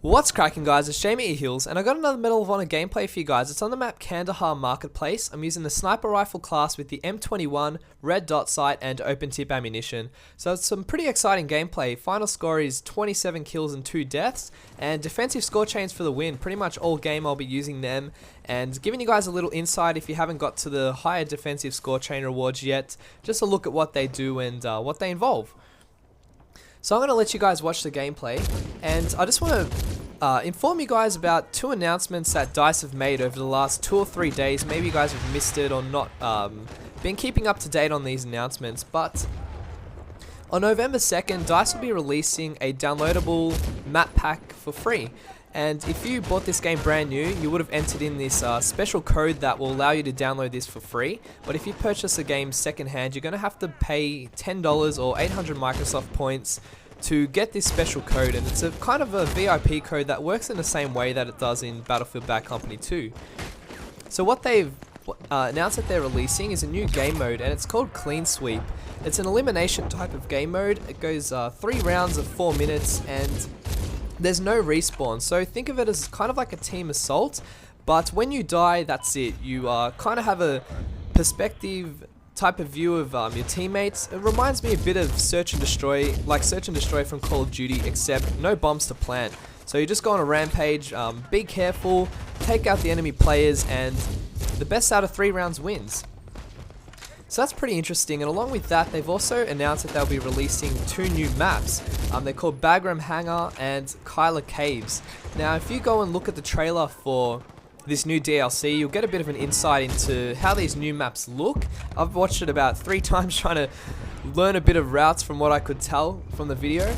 What's cracking, guys? It's JamieEHILLS, and I got another Medal of Honor gameplay for you guys. It's on the map Kandahar Marketplace. I'm using the sniper rifle class with the M21, red dot sight, and open tip ammunition. So it's some pretty exciting gameplay. Final score is 27 kills and 2 deaths, and defensive score chains for the win. Pretty much all game I'll be using them, and giving you guys a little insight if you haven't got to the higher defensive score chain rewards yet. Just a look at what they do and what they involve. So I'm going to let you guys watch the gameplay, and I just want to inform you guys about two announcements that DICE have made over the last 2 or 3 days. Maybe you guys have missed it or not been keeping up to date on these announcements, but on November 2nd, DICE will be releasing a downloadable map pack for free. And if you bought this game brand new, you would have entered in this special code that will allow you to download this for free. But if you purchase the game secondhand, you're going to have to pay $10 or 800 Microsoft points to get this special code. And it's a kind of a VIP code that works in the same way that it does in Battlefield Bad Company 2. So what they've announced that they're releasing is a new game mode, and it's called Clean Sweep. It's an elimination type of game mode. It goes 3 rounds of 4 minutes, and there's no respawn, so think of it as kind of like a team assault, but when you die, that's it. You kind of have a perspective type of view of your teammates. It reminds me a bit of Search and Destroy, like Search and Destroy from Call of Duty, except no bombs to plant. So you just go on a rampage, be careful, take out the enemy players, and the best out of 3 rounds wins. So that's pretty interesting, and along with that, they've also announced that they'll be releasing 2 new maps. They're called Bagram Hangar and Kyla Caves. Now, if you go and look at the trailer for this new DLC, you'll get a bit of an insight into how these new maps look. I've watched it about 3 times trying to learn a bit of routes from what I could tell from the video.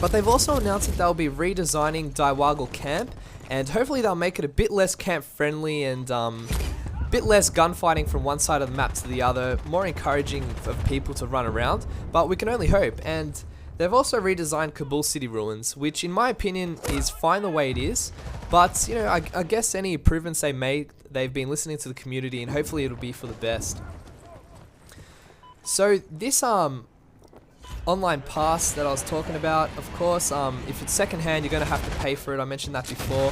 But they've also announced that they'll be redesigning Daiwagal Camp, and hopefully they'll make it a bit less camp friendly and bit less gunfighting from one side of the map to the other, more encouraging of people to run around, but we can only hope. And they've also redesigned Kabul City Ruins, which in my opinion is fine the way it is, but you know, I guess any improvements they made, they've been listening to the community, and hopefully it'll be for the best. So this online pass that I was talking about, of course, if it's secondhand, you're going to have to pay for it. I mentioned that before,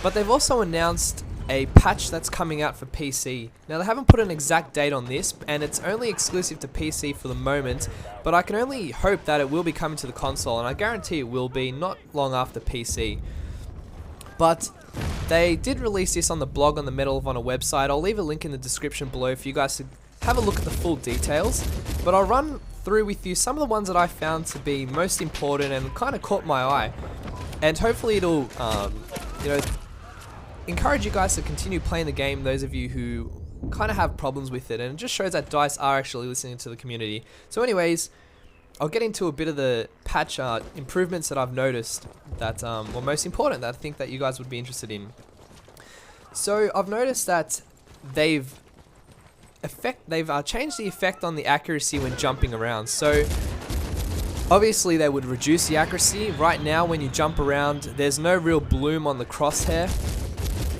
but they've also announced a patch that's coming out for PC. Now, they haven't put an exact date on this, and it's only exclusive to PC for the moment, but I can only hope that it will be coming to the console, and I guarantee it will be not long after PC. But they did release this on the blog on the Medal of Honor website. I'll leave a link in the description below for you guys to have a look at the full details, but I'll run through with you some of the ones that I found to be most important and kind of caught my eye, and hopefully it'll you know, encourage you guys to continue playing the game, those of you who kind of have problems with it, and it just shows that DICE are actually listening to the community. So anyways, I'll get into a bit of the patch improvements that I've noticed that were most important, that I think that you guys would be interested in. So I've noticed that they've changed the effect on the accuracy when jumping around. So obviously they would reduce the accuracy. Right now when you jump around, there's no real bloom on the crosshair,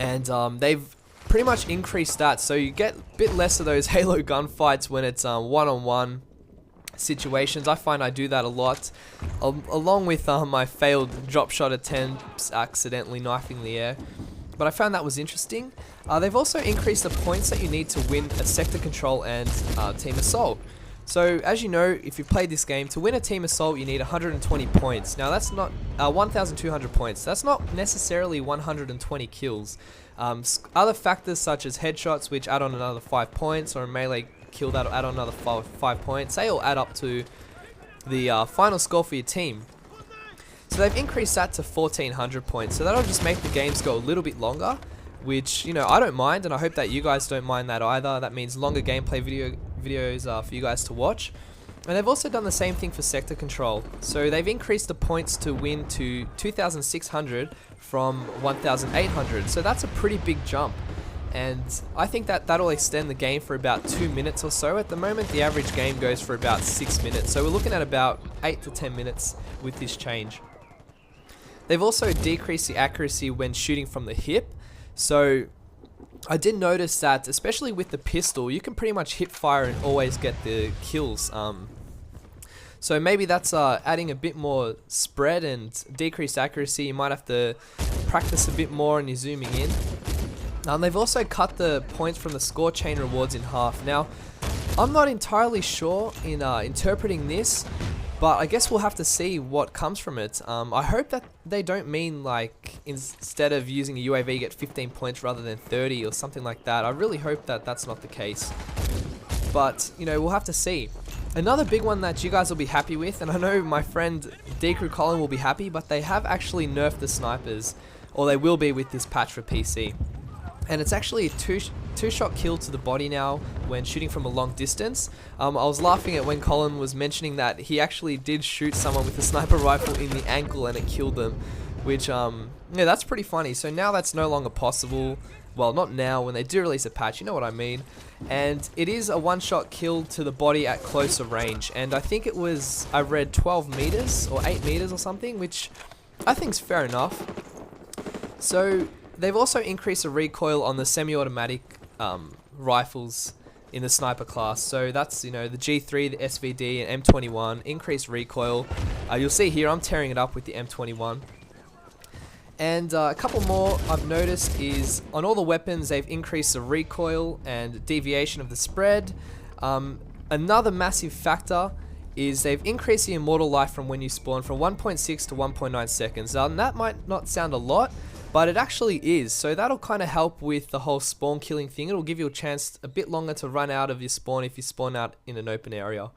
and they've pretty much increased that, so you get a bit less of those Halo gunfights when it's one-on-one situations. I find I do that a lot, along with my failed drop shot attempts, accidentally knifing the air. But I found that was interesting. They've also increased the points that you need to win a sector control and team assault. So as you know, if you've played this game, to win a team assault you need 120 points. Now that's not 1,200 points. That's not necessarily 120 kills. Other factors such as headshots, which add on another 5 points, or a melee kill that'll add on another 5 points, they all add up to the final score for your team. So they've increased that to 1,400 points. So that'll just make the games go a little bit longer, which, you know, I don't mind, and I hope that you guys don't mind that either. That means longer gameplay videos for you guys to watch. And they've also done the same thing for sector control. So they've increased the points to win to 2,600 from 1,800. So that's a pretty big jump, and I think that that'll extend the game for about 2 minutes or so. At the moment the average game goes for about 6 minutes, so we're looking at about 8 to 10 minutes with this change. They've also decreased the accuracy when shooting from the hip. So I did notice that, especially with the pistol, you can pretty much hip fire and always get the kills. So maybe that's adding a bit more spread and decreased accuracy. You might have to practice a bit more and you're zooming in. They've also cut the points from the score chain rewards in half. Now, I'm not entirely sure in interpreting this, but I guess we'll have to see what comes from it. I hope that they don't mean like instead of using a UAV you get 15 points rather than 30 or something like that. I really hope that that's not the case. But, you know, we'll have to see. Another big one that you guys will be happy with, and I know my friend D-Crew Colin will be happy, but they have actually nerfed the snipers, or they will be with this patch for PC. And it's actually a two-shot kill to the body now when shooting from a long distance. I was laughing at when Colin was mentioning that he actually did shoot someone with a sniper rifle in the ankle and it killed them, which, yeah, that's pretty funny. So now that's no longer possible. Well, not now, when they do release a patch, you know what I mean. And it is a one-shot kill to the body at closer range. And I think it was, I read 12 meters or 8 meters or something, which I think is fair enough. So they've also increased the recoil on the semi-automatic rifles in the sniper class. So that's, you know, the G3, the SVD, and M21, increased recoil. You'll see here I'm tearing it up with the M21. And a couple more I've noticed is on all the weapons they've increased the recoil and deviation of the spread. Another massive factor is they've increased the immortal life from when you spawn from 1.6 to 1.9 seconds. Now that might not sound a lot, but it actually is. So that'll kind of help with the whole spawn killing thing. It'll give you a chance a bit longer to run out of your spawn if you spawn out in an open area.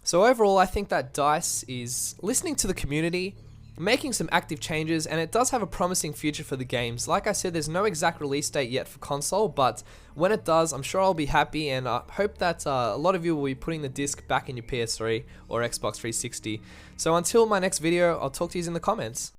So overall, I think that DICE is listening to the community, making some active changes, and it does have a promising future for the games. Like I said, there's no exact release date yet for console, but when it does, I'm sure I'll be happy, and I hope that a lot of you will be putting the disc back in your PS3 or Xbox 360. So until my next video, I'll talk to you in the comments.